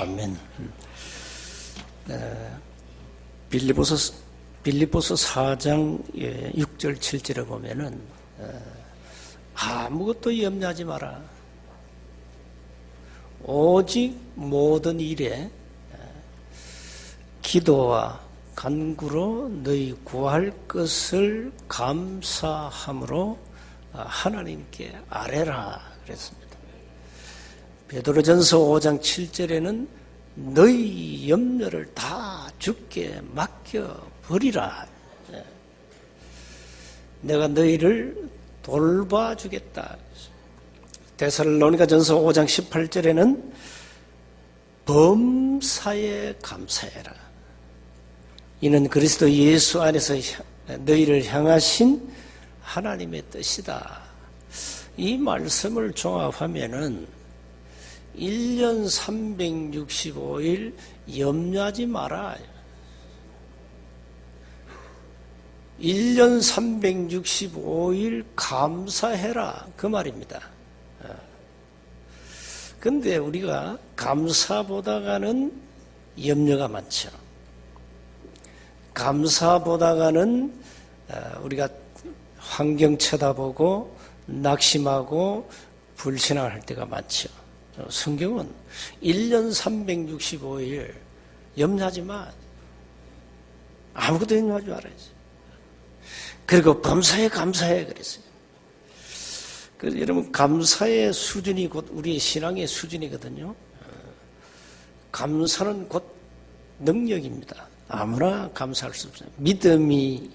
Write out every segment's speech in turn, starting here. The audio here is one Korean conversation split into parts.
아멘. 빌립보서 4장 6절 7절에 보면은 아무것도 염려하지 마라. 오직 모든 일에 기도와 간구로 너희 구할 것을 감사함으로 하나님께 아뢰라 그랬습니다. 베드로전서 5장 7절에는 너희 염려를 다 주께 맡겨버리라. 내가 너희를 돌봐주겠다. 데살로니가전서 5장 18절에는 범사에 감사해라. 이는 그리스도 예수 안에서 너희를 향하신 하나님의 뜻이다. 이 말씀을 종합하면은 1년 365일 염려하지 마라. 1년 365일 감사해라. 그 말입니다. 근데 우리가 감사보다가는 염려가 많죠. 감사보다가는 우리가 환경 쳐다보고 낙심하고 불신앙할 때가 많죠. 성경은 1년 365일 염려하지 마. 아무것도 염려하지 말아야지. 그리고 범사에 감사해 그랬어요. 그래서 여러분 감사의 수준이 곧 우리의 신앙의 수준이거든요. 감사는 곧 능력입니다. 아무나 감사할 수 없어요. 믿음이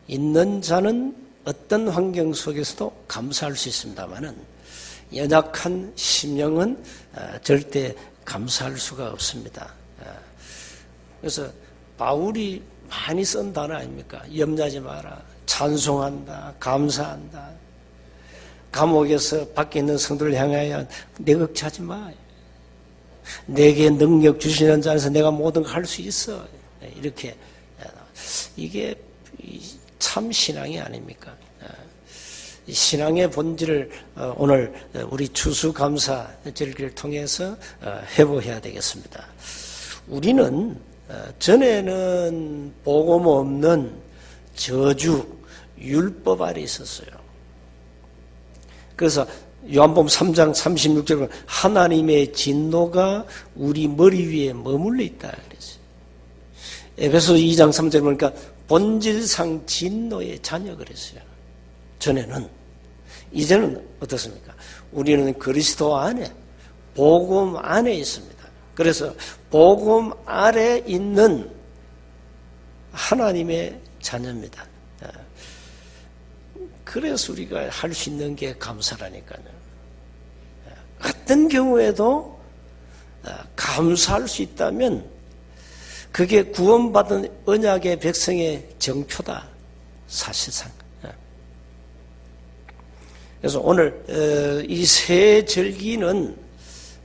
있는 자는 어떤 환경 속에서도 감사할 수 있습니다만은 연약한 심령은 절대 감사할 수가 없습니다. 그래서 바울이 많이 쓴 단어 아닙니까? 염려하지 마라. 찬송한다. 감사한다. 감옥에서 밖에 있는 성도를 향하여 내극차지 마. 내게 능력 주시는 자에서 내가 모든 걸 할 수 있어. 이렇게 이게 참 신앙이 아닙니까? 신앙의 본질을 오늘 우리 추수감사 절기를 통해서 회복해야 되겠습니다. 우리는 전에는 복음 없는 저주, 율법 아래 있었어요. 그래서 요한복음 3장 36절에 하나님의 진노가 우리 머리 위에 머물러 있다 그랬어요. 에베소 2장 3절에 보니까 본질상 진노의 자녀 그랬어요. 전에는. 이제는 어떻습니까? 우리는 그리스도 안에 복음 안에 있습니다. 그래서 복음 아래 있는 하나님의 자녀입니다. 그래서 우리가 할 수 있는 게 감사라니까요. 어떤 경우에도 감사할 수 있다면 그게 구원받은 언약의 백성의 정표다. 사실상. 그래서 오늘 이 새 절기는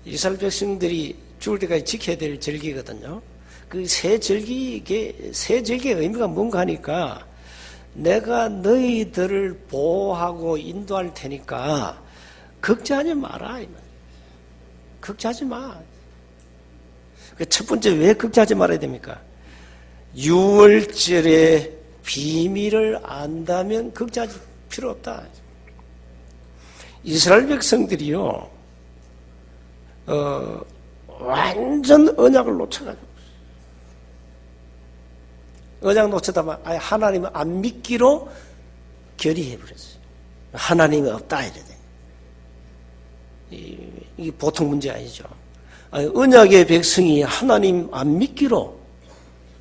이스라엘 백성들이 죽을 때까지 지켜야 될 절기거든요. 그 새 절기의 의미가 뭔가 하니까 내가 너희들을 보호하고 인도할 테니까 걱정하지 마라. 걱정하지 마. 첫 번째 왜 걱정하지 말아야 됩니까? 6월절의 비밀을 안다면 걱정할 필요 없다. 이스라엘 백성들이요, 완전 언약을 놓쳐가지고, 언약 놓쳐다만, 하나님을 안 믿기로 결의해버렸어요. 하나님이 없다, 이래 돼. 이게 보통 문제 아니죠. 언약의 백성이 하나님 안 믿기로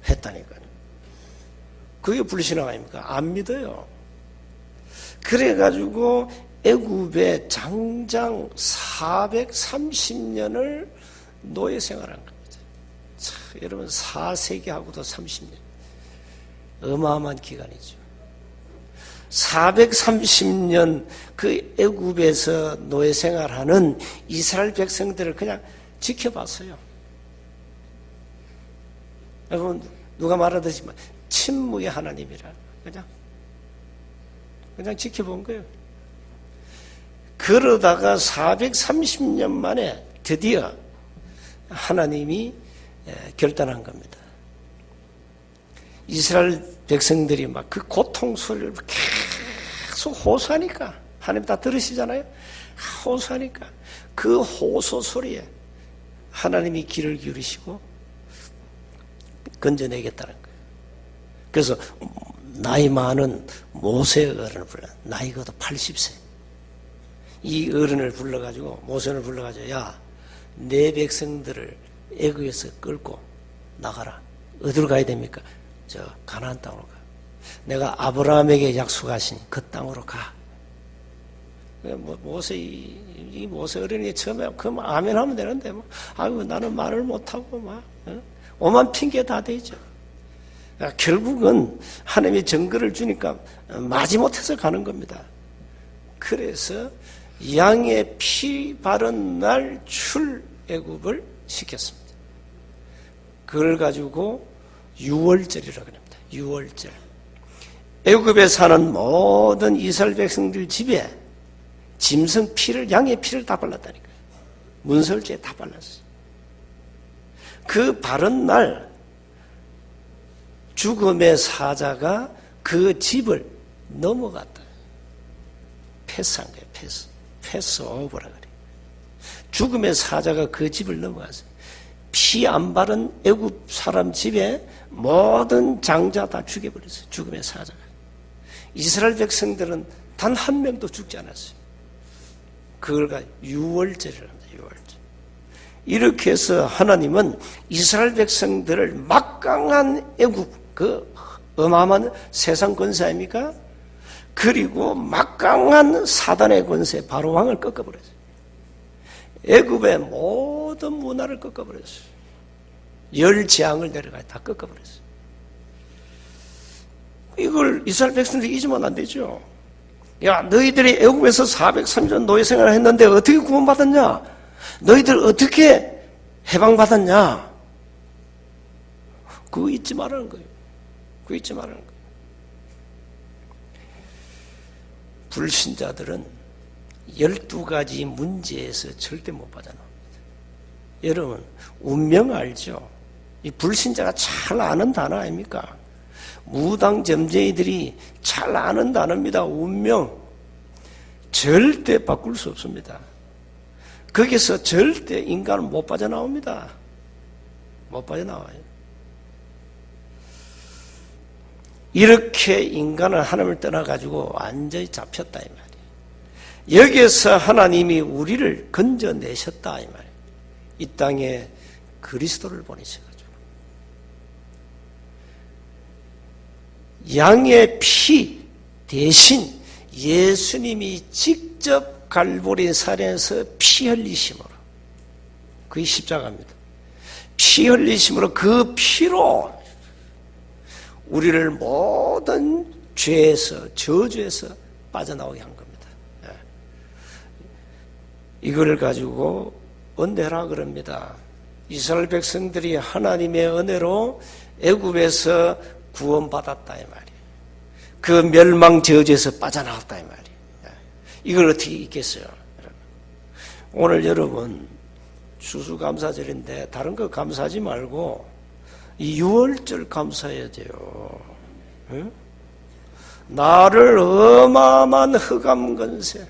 했다니까요. 그게 불신앙 아닙니까? 안 믿어요. 그래가지고, 애굽에 장장 430년을 노예 생활한 겁니다. 참, 여러분 4세기하고도 30년 어마어마한 기간이죠. 430년 그 애굽에서 노예 생활하는 이스라엘 백성들을 그냥 지켜봤어요. 여러분 누가 말하듯이 침묵의 하나님이라 그냥 지켜본 거예요. 그러다가 430년 만에 드디어 하나님이 결단한 겁니다. 이스라엘 백성들이 막 그 고통 소리를 계속 호소하니까, 하나님 다 들으시잖아요. 호소하니까 그 호소 소리에 하나님이 귀를 기울이시고 건져내겠다는 거예요. 그래서 나이 많은 모세 어른을 불러, 나이가도 80세. 이 어른을 불러가지고, 모세를 불러가지고, 야, 내 백성들을 애굽에서 끌고 나가라. 어디로 가야 됩니까? 저 가나안 땅으로 가. 내가 아브라함에게 약속하신 그 땅으로 가. 모세 어른이 처음에 그럼 아멘 하면 되는데, 아이고, 나는 말을 못하고 오만 핑계 다 되죠. 결국은 하나님이 증거를 주니까 마지못해서 가는 겁니다. 그래서 양의 피 바른 날 출애굽을 시켰습니다. 그걸 가지고 유월절이라고 합니다. 유월절. 애굽에 사는 모든 이스라엘 백성들 집에 짐승 피를, 양의 피를 다 발랐다니까요. 문설주에 다 발랐어요. 그 바른 날 죽음의 사자가 그 집을 넘어갔다. 패스한 거예요. 패스 오버라 그래요. 죽음의 사자가 그 집을 넘어갔어요. 피 안 바른 애굽 사람 집에 모든 장자 다 죽여버렸어요. 죽음의 사자가. 이스라엘 백성들은 단 한 명도 죽지 않았어요. 그걸 유월절이라고 합니다. 유월절. 이렇게 해서 하나님은 이스라엘 백성들을 막강한 애굽, 그 어마어마한 세상 권세 아닙니까? 그리고 막강한 사단의 권세, 바로 왕을 꺾어버렸어요. 애굽의 모든 문화를 꺾어버렸어요. 열 재앙을 내려가야 다 꺾어버렸어요. 이걸 이스라엘 백성들이 잊으면 안 되죠. 야, 너희들이 애굽에서 430년 노예 생활을 했는데 어떻게 구원받았냐? 너희들 어떻게 해방받았냐? 그거 잊지 말라는 거예요. 그거 잊지 말라는 거예요. 불신자들은 12가지 문제에서 절대 못 빠져나옵니다. 여러분, 운명 알죠? 이 불신자가 잘 아는 단어 아닙니까? 무당점쟁이들이 잘 아는 단어입니다. 운명. 절대 바꿀 수 없습니다. 거기서 절대 인간은 못 빠져나옵니다. 못 빠져나와요. 이렇게 인간은 하나님을 떠나가지고 완전히 잡혔다 이 말이에요. 여기에서 하나님이 우리를 건져내셨다 이 말이에요. 이 땅에 그리스도를 보내셔가지고 양의 피 대신 예수님이 직접 갈보리 산에서 피 흘리심으로, 그게 십자가입니다. 피 흘리심으로 그 피로 우리를 모든 죄에서, 저주에서 빠져나오게 한 겁니다. 이걸 가지고 은혜라 그럽니다. 이스라엘 백성들이 하나님의 은혜로 애굽에서 구원받았다 이 말이에요. 그 멸망 저주에서 빠져나왔다 이 말이에요. 이걸 어떻게 잊겠어요? 오늘 여러분 추수감사절인데 다른 거 감사하지 말고 이 유월절 감사해야 돼요. 응? 나를 어마어마한 흑암건세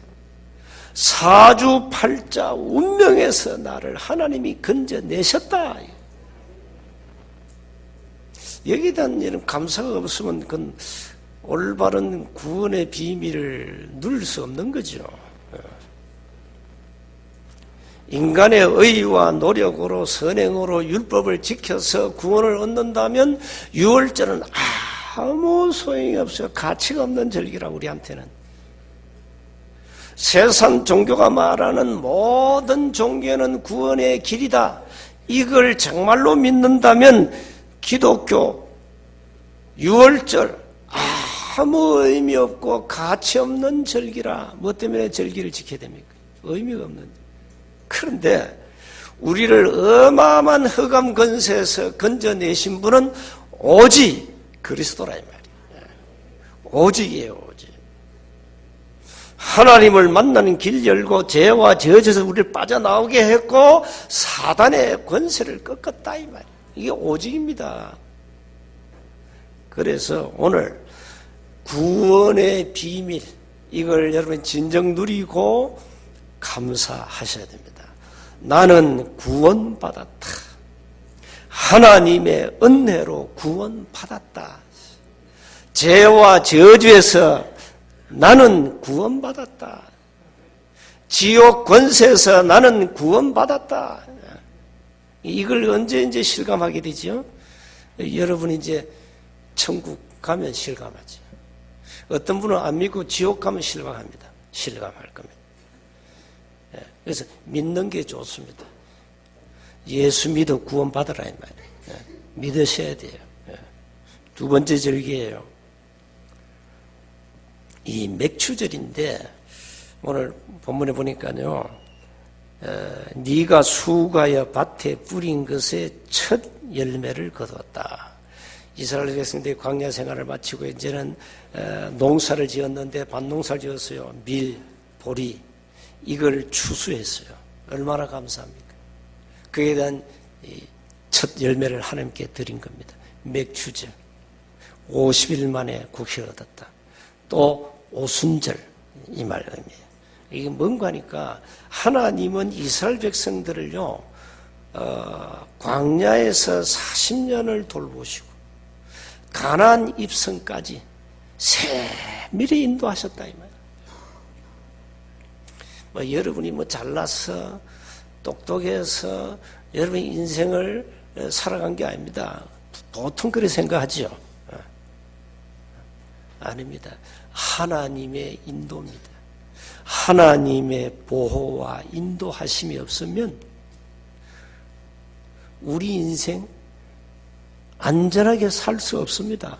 사주팔자 운명에서 나를 하나님이 건져내셨다. 여기에 대한 이런 감사가 없으면 그건 올바른 구원의 비밀을 누릴 수 없는 거죠. 인간의 의와 노력으로 선행으로 율법을 지켜서 구원을 얻는다면 유월절은 아무 소용이 없어요. 가치가 없는 절기라 우리한테는. 세상 종교가 말하는 모든 종교는 구원의 길이다. 이걸 정말로 믿는다면 기독교 유월절 아무 의미 없고 가치 없는 절기라. 뭐 때문에 절기를 지켜야 됩니까? 의미가 없는데. 그런데 우리를 어마어마한 흑암 건세에서 건져내신 분은 오직 그리스도라 이 말이에요. 오직이에요, 오직. 하나님을 만나는 길 열고 죄와 저주에서 우리를 빠져나오게 했고 사단의 권세를 꺾었다 이 말이에요. 이게 오직입니다. 그래서 오늘 구원의 비밀 이걸 여러분 진정 누리고 감사하셔야 됩니다. 나는 구원받았다. 하나님의 은혜로 구원받았다. 죄와 저주에서 나는 구원받았다. 지옥 권세에서 나는 구원받았다. 이걸 언제 이제 실감하게 되죠? 여러분이 이제 천국 가면 실감하죠. 어떤 분은 안 믿고 지옥 가면 실감합니다. 실감할 겁니다. 그래서 믿는 게 좋습니다. 예수 믿어 구원받으라 이 말이에요. 믿으셔야 돼요. 두 번째 절기예요. 이 맥추절인데 오늘 본문에 보니까요. 네가 수가여 밭에 뿌린 것의 첫 열매를 거두었다. 이스라엘 백성들이 광야 생활을 마치고 이제는 농사를 지었는데 밭농사를 지었어요. 밀, 보리 이걸 추수했어요. 얼마나 감사합니까? 그에 대한 첫 열매를 하나님께 드린 겁니다. 맥추절 50일 만에 국식을 얻었다. 또 오순절 이 말 의미예요. 이게 뭔가 하니까 하나님은 이스라엘 백성들을요 광야에서 40년을 돌보시고 가나안 입성까지 세밀히 인도하셨다 이 말이에요. 뭐 여러분이 뭐 잘나서 똑똑해서 여러분의 인생을 살아간 게 아닙니다. 보통 그렇게 생각하죠. 아닙니다. 하나님의 인도입니다. 하나님의 보호와 인도하심이 없으면 우리 인생 안전하게 살 수 없습니다.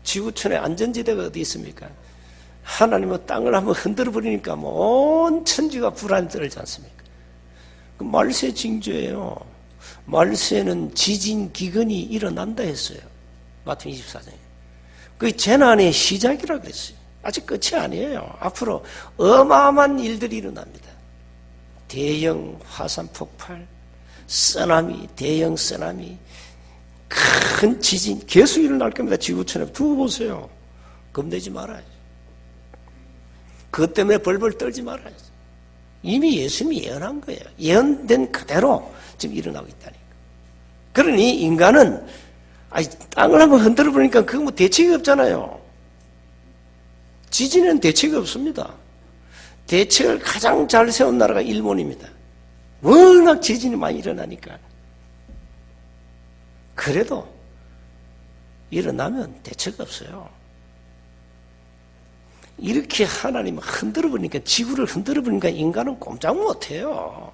지구촌에 안전지대가 어디 있습니까? 하나님은 땅을 한번 흔들어 버리니까 온 천지가 불안에 떨지 않습니까? 그 말세 징조예요. 말세는 지진 기근이 일어난다 했어요. 마태복음 24장에. 그게 재난의 시작이라고 그랬어요. 아직 끝이 아니에요. 앞으로 어마어마한 일들이 일어납니다. 대형 화산 폭발, 쓰나미, 대형 쓰나미, 큰 지진 계속 일어날 겁니다. 지구촌에 두고 보세요. 겁내지 말아야죠. 그것 때문에 벌벌 떨지 말아야죠. 이미 예수님이 예언한 거예요. 예언된 그대로 지금 일어나고 있다니까. 그러니 인간은 땅을 한번 흔들어 보니까 그거 뭐 대책이 없잖아요. 지진에는 대책이 없습니다. 대책을 가장 잘 세운 나라가 일본입니다. 워낙 지진이 많이 일어나니까. 그래도 일어나면 대책 없어요. 이렇게 하나님을 흔들어 보니까, 지구를 흔들어 보니까 인간은 꼼짝 못해요.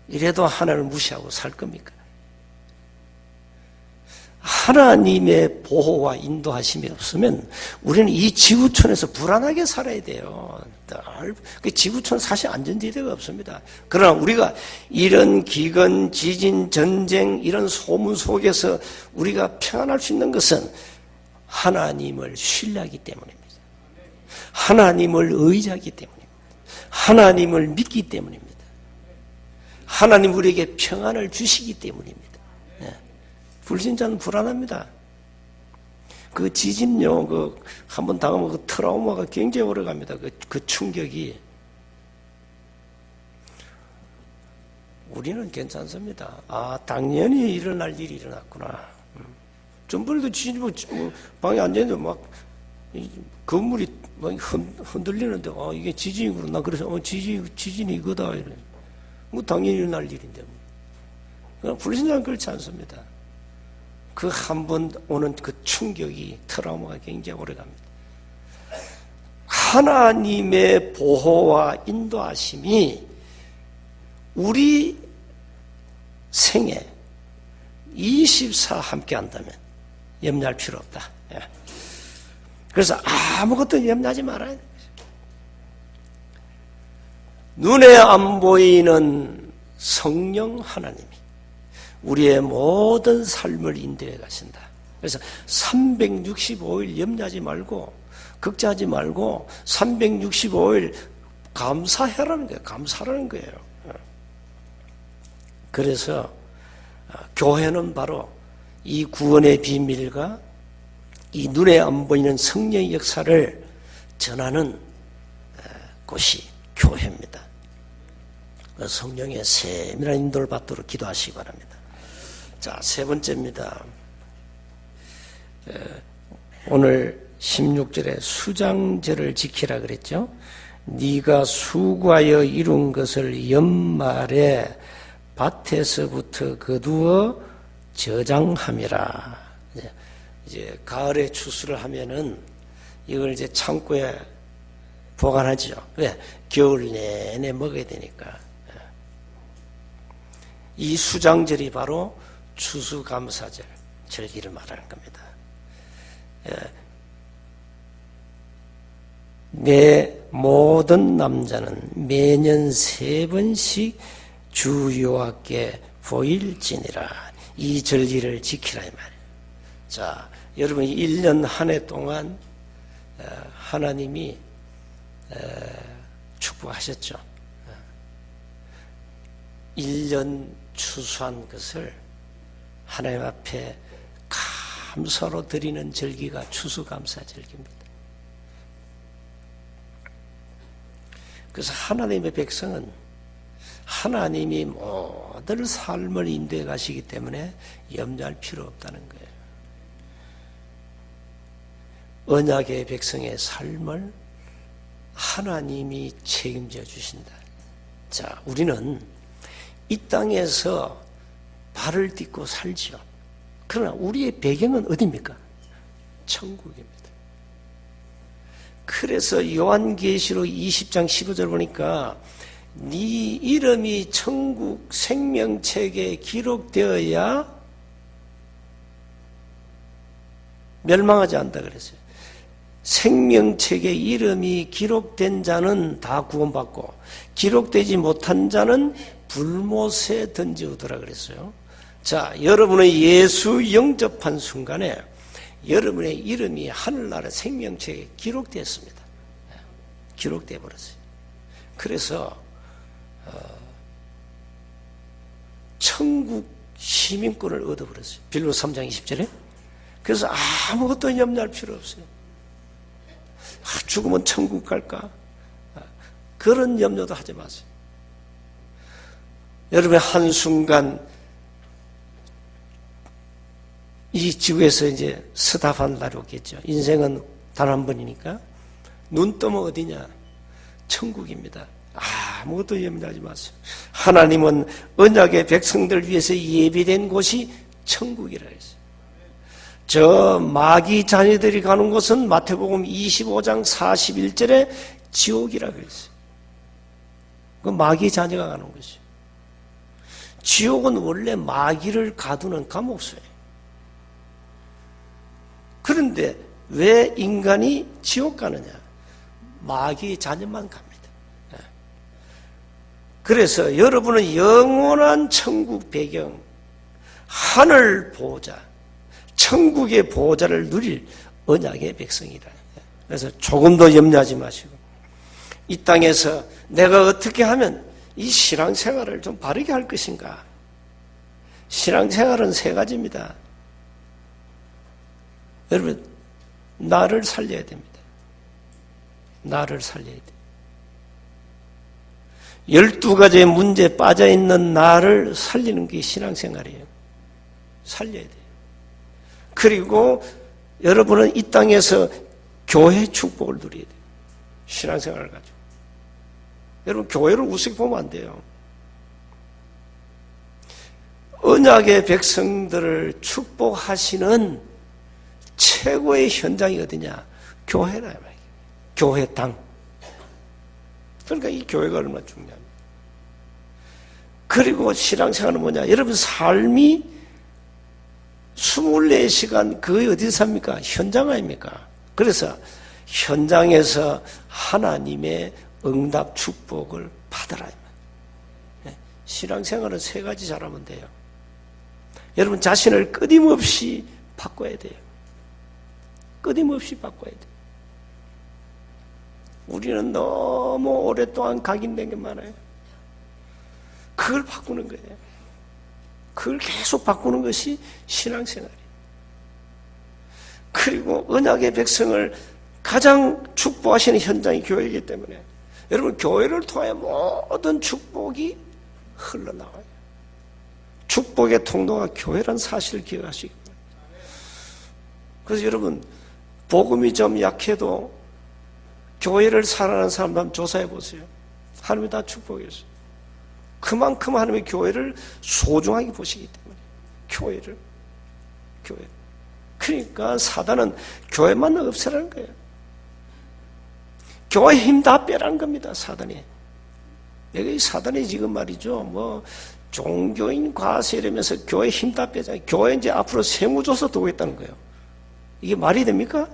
이래도 하나님을 무시하고 살 겁니까? 하나님의 보호와 인도하심이 없으면 우리는 이 지구촌에서 불안하게 살아야 돼요. 지구촌은 사실 안전지대가 없습니다. 그러나 우리가 이런 기근, 지진, 전쟁 이런 소문 속에서 우리가 평안할 수 있는 것은 하나님을 신뢰하기 때문입니다. 하나님을 의지하기 때문입니다. 하나님을 믿기 때문입니다. 하나님 우리에게 평안을 주시기 때문입니다. 불신자는 불안합니다. 그 지진요, 한번 당하면 그 트라우마가 굉장히 오래 갑니다. 그 충격이. 우리는 괜찮습니다. 당연히 일어날 일이 일어났구나. 전번에도 지진이 방에 앉아있는데 막, 건물이 막 흔들리는데, 이게 지진이구나. 나 그래서, 지진이 이거다. 이래. 당연히 일어날 일인데. 불신자는 그렇지 않습니다. 그 한 번 오는 그 충격이, 트라우마가 굉장히 오래 갑니다. 하나님의 보호와 인도하심이 우리 생에 24 함께 한다면 염려할 필요 없다. 그래서 아무것도 염려하지 말아야 돼. 눈에 안 보이는 성령 하나님이 우리의 모든 삶을 인도해 가신다. 그래서 365일 염려하지 말고 걱정하지 말고 365일 감사하라는 거예요. 감사하라는 거예요. 그래서 교회는 바로 이 구원의 비밀과 이 눈에 안 보이는 성령의 역사를 전하는 곳이 교회입니다. 성령의 세밀한 인도를 받도록 기도하시기 바랍니다. 자, 세 번째입니다. 오늘 16절에 수장절을 지키라 그랬죠. 네가 수고하여 이룬 것을 연말에 밭에서부터 거두어 저장함이라. 이제 가을에 추수를 하면은 이걸 이제 창고에 보관하죠. 왜? 겨울 내내 먹어야 되니까. 이 수장절이 바로 추수감사절, 절기를 말하는 겁니다. 내 모든 남자는 매년 3번씩 주 여호와께 보일지니라. 이 절기를 지키라 이 말이에요. 자, 여러분 1년 한 해 동안 하나님이 축복하셨죠. 1년 추수한 것을 하나님 앞에 감사로 드리는 절기가 추수감사절기입니다. 그래서 하나님의 백성은 하나님이 모든 삶을 인도해 가시기 때문에 염려할 필요 없다는 거예요. 언약의 백성의 삶을 하나님이 책임져 주신다. 자, 우리는 이 땅에서 발을 딛고 살지요. 그러나 우리의 배경은 어디입니까? 천국입니다. 그래서 요한계시록 20장 15절 보니까 네 이름이 천국 생명책에 기록되어야 멸망하지 않는다 그랬어요. 생명책에 이름이 기록된 자는 다 구원받고 기록되지 못한 자는 불못에 던지우더라 그랬어요. 자, 여러분의 예수 영접한 순간에 여러분의 이름이 하늘나라 생명책에 기록되었습니다. 기록되어 버렸어요. 그래서 천국 시민권을 얻어버렸어요. 빌립보서 3장 20절에. 그래서 아무것도 염려할 필요 없어요. 죽으면 천국 갈까? 그런 염려도 하지 마세요. 여러분의 한순간 이 지구에서 이제 스탑한 날이 오겠죠. 인생은 단 한 번이니까. 눈 뜨면 어디냐? 천국입니다. 아무것도 염려하지 마세요. 하나님은 언약의 백성들 위해서 예비된 곳이 천국이라 했어요. 저 마귀 자녀들이 가는 곳은 마태복음 25장 41절에 지옥이라 그랬어요. 그 마귀 자녀가 가는 곳이에요. 지옥은 원래 마귀를 가두는 감옥소예요. 그런데 왜 인간이 지옥 가느냐? 마귀 자녀만 갑니다. 그래서 여러분은 영원한 천국 배경, 하늘 보호자, 천국의 보호자를 누릴 언약의 백성이라. 그래서 조금 더 염려하지 마시고 이 땅에서 내가 어떻게 하면 이 신앙생활을 좀 바르게 할 것인가? 신앙생활은 세 가지입니다. 여러분, 나를 살려야 됩니다. 나를 살려야 돼요. 12가지의 문제에 빠져있는 나를 살리는 게 신앙생활이에요. 살려야 돼요. 그리고 여러분은 이 땅에서 교회 축복을 누려야 돼요. 신앙생활을 가지고. 여러분, 교회를 우습게 보면 안 돼요. 언약의 백성들을 축복하시는 최고의 현장이 어디냐? 교회라 말이에요. 교회 당. 그러니까 이 교회가 얼마나 중요합니다. 그리고 신앙생활은 뭐냐? 여러분 삶이 24시간 거의 어디서 삽니까? 현장 아닙니까? 그래서 현장에서 하나님의 응답 축복을 받아라. 신앙생활은 세 가지 잘하면 돼요. 여러분 자신을 끊임없이 바꿔야 돼요. 끊임없이 바꿔야 돼요. 우리는 너무 오랫동안 각인된 게 많아요. 그걸 바꾸는 거예요. 그걸 계속 바꾸는 것이 신앙생활이에요. 그리고 언약의 백성을 가장 축복하시는 현장이 교회이기 때문에 여러분, 교회를 통해 모든 축복이 흘러나와요. 축복의 통로가 교회란 사실을 기억하시기 바랍니다. 그래서 여러분, 복음이 좀 약해도 교회를 사랑하는 사람들 한번 조사해 보세요. 하나님이 다 축복했어요. 그만큼 하나님의 교회를 소중하게 보시기 때문에 교회를. 그러니까 사단은 교회만 없애라는 거예요. 교회 힘 다 빼라는 겁니다, 사단이. 여기 사단이 지금 말이죠, 종교인 과세 이러면서 교회 힘 다 빼자. 교회 이제 앞으로 세무조사 두겠다는 거예요. 이게 말이 됩니까?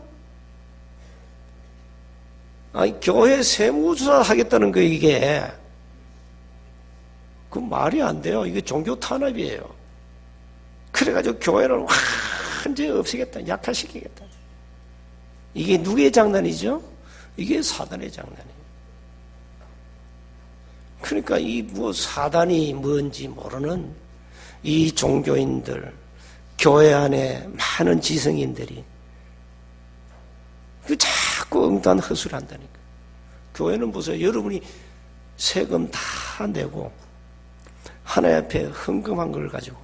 아니, 교회 세무조사 하겠다는 거, 이게. 그 말이 안 돼요. 이게 종교 탄압이에요. 그래가지고 교회를 완전히 없애겠다, 약화시키겠다. 이게 누구의 장난이죠? 이게 사단의 장난이에요. 그러니까 사단이 뭔지 모르는 이 종교인들, 교회 안에 많은 지성인들이 자꾸 엉뚱한 헛소리를 한다니까. 교회는 보세요. 여러분이 세금 다 내고 하나님 앞에 헌금한 걸 가지고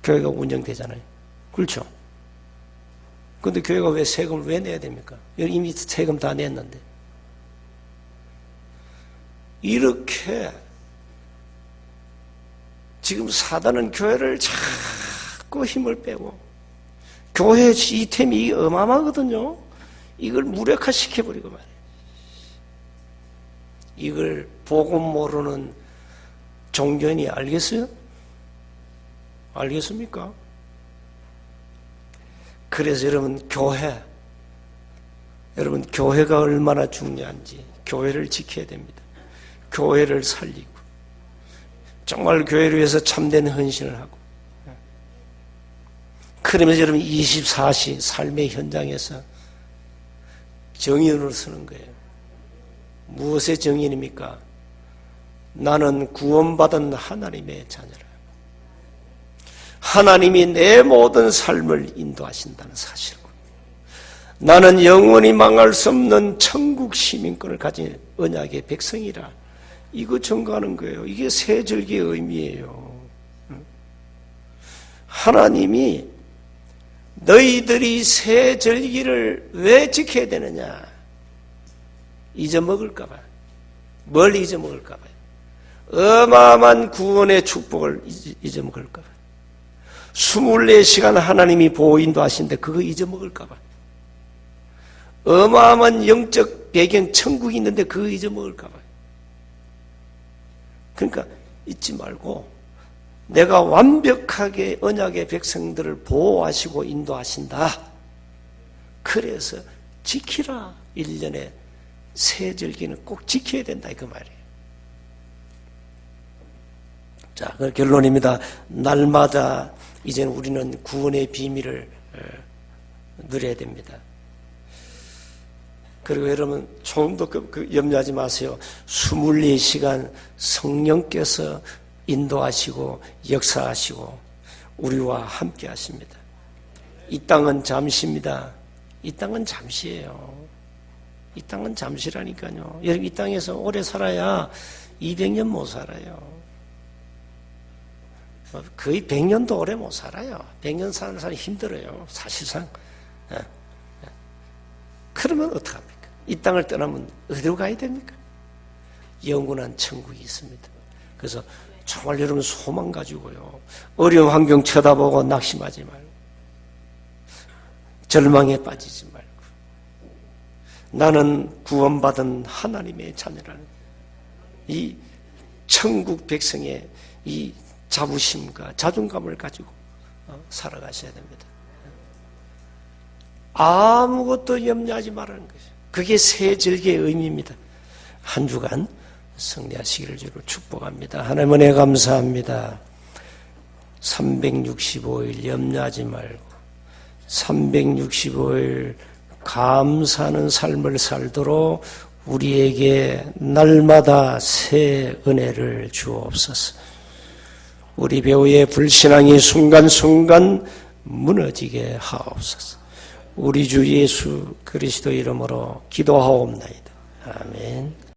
교회가 운영되잖아요. 그렇죠? 그런데 교회가 왜 세금을 왜 내야 됩니까? 이미 세금 다 냈는데. 이렇게 지금 사단은 교회를 자꾸 힘을 빼고, 교회 시스템이 어마어마하거든요. 이걸 무력화시켜버리고 말이에요. 이걸 복음 모르는 종교인이 알겠어요? 알겠습니까? 그래서 여러분 교회가 얼마나 중요한지 교회를 지켜야 됩니다. 교회를 살리고 정말 교회를 위해서 참된 헌신을 하고, 그러면서 여러분 24시 삶의 현장에서 정인으로 서는 거예요. 무엇의 정인입니까? 나는 구원받은 하나님의 자녀라. 하나님이 내 모든 삶을 인도하신다는 사실이고, 나는 영원히 망할 수 없는 천국 시민권을 가진 언약의 백성이라. 이거 증거하는 거예요. 이게 새 절기의 의미예요. 하나님이 너희들이 새 절기를 왜 지켜야 되느냐? 잊어먹을까 봐요. 뭘 잊어먹을까 봐요. 어마어마한 구원의 축복을 잊어먹을까 봐요. 24시간 하나님이 보호 인도하시는데 그거 잊어먹을까 봐요. 어마어마한 영적 배경 천국이 있는데 그거 잊어먹을까 봐요. 그러니까 잊지 말고 내가 완벽하게 언약의 백성들을 보호하시고 인도하신다. 그래서 지키라. 1년에 새 절기는 꼭 지켜야 된다, 그 말이에요. 자, 그 결론입니다. 날마다 이제는 우리는 구원의 비밀을 누려야 됩니다. 그리고 여러분 조금도 염려하지 마세요. 24시간 성령께서 인도하시고 역사하시고 우리와 함께 하십니다. 이 땅은 잠시입니다. 이 땅은 잠시예요. 이 땅은 잠시라니까요. 여러분 이 땅에서 오래 살아야 200년 못 살아요. 거의 100년도 오래 못 살아요. 100년 사는 사람이 힘들어요. 사실상. 그러면 어떡합니까? 이 땅을 떠나면 어디로 가야 됩니까? 영원한 천국이 있습니다. 그래서 정말 여러분 소망 가지고요. 어려운 환경 쳐다보고 낙심하지 말고, 절망에 빠지지 말고, 나는 구원받은 하나님의 자녀라는 이 천국 백성의 이 자부심과 자존감을 가지고 살아가셔야 됩니다. 아무것도 염려하지 말라는 것이죠. 그게 새 절기의 의미입니다. 한 주간 승리하시기를 주로 축복합니다. 하나님 은혜 감사합니다. 365일 염려하지 말고 365일 감사하는 삶을 살도록 우리에게 날마다 새 은혜를 주옵소서. 우리 배우의 불신앙이 순간순간 무너지게 하옵소서. 우리 주 예수 그리스도 이름으로 기도하옵나이다. 아멘.